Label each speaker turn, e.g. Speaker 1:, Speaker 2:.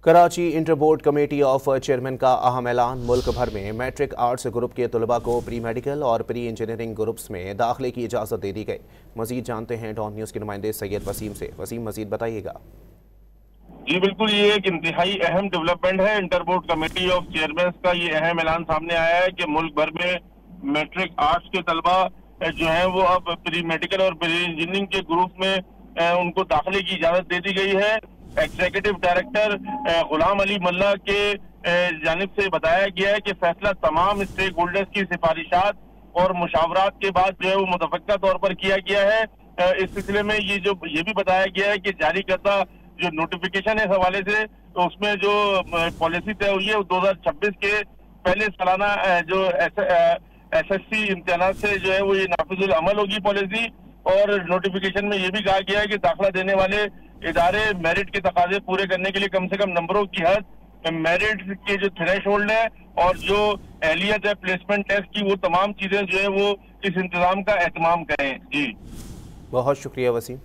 Speaker 1: Karachi inter board committee of chairman का अहम ऐलान। मुल्क भर में मैट्रिक आर्ट्स ग्रुप के तलबा को प्री मेडिकल और प्री इंजीनियरिंग ग्रुप्स में दाखिले की इजाज़त दे दी गई। मजीद जानते हैं डॉन न्यूज़ के नुमाइंदे सैयद वसीम से। वसीम, मजीद बताइएगा।
Speaker 2: जी बिल्कुल, ये एक इंतहाई अहम डेवलपमेंट है। Inter board committee of chairman का ये अहम ऐलान सामने आया है कि मुल्क भर में मैट्रिक आर्ट्स के तलबा जो है वो अब प्री मेडिकल और प्री इंजीनियरिंग के ग्रुप में उनको दाखिले की इजाजत दे दी गई है। एग्जीक्यूटिव डायरेक्टर गुलाम अली मल्ला के जानिब से बताया गया है कि फैसला तमाम स्टेक होल्डर्स की सिफारिशात और मुशावरात के बाद जो है वो मुतफक्का तौर पर किया गया है। इस सिलसिले में ये भी बताया गया है कि जारी करदा जो नोटिफिकेशन है इस हवाले से, तो उसमें जो पॉलिसी तय हुई है 2026 के पहले सालाना जो SSC इम्तिहानात से जो है वो ये नाफिजुल अमल होगी पॉलिसी। और नोटिफिकेशन में ये भी कहा गया है कि दाखिला देने वाले इदारे मेरिट के तकाजे पूरे करने के लिए कम से कम नंबरों की हद, मेरिट के जो थ्रेश होल्ड है और जो एहलियत है प्लेसमेंट टेस्ट की, वो तमाम चीजें जो है वो इस इंतजाम का एहतमाम करें। जी
Speaker 1: बहुत शुक्रिया वसीम।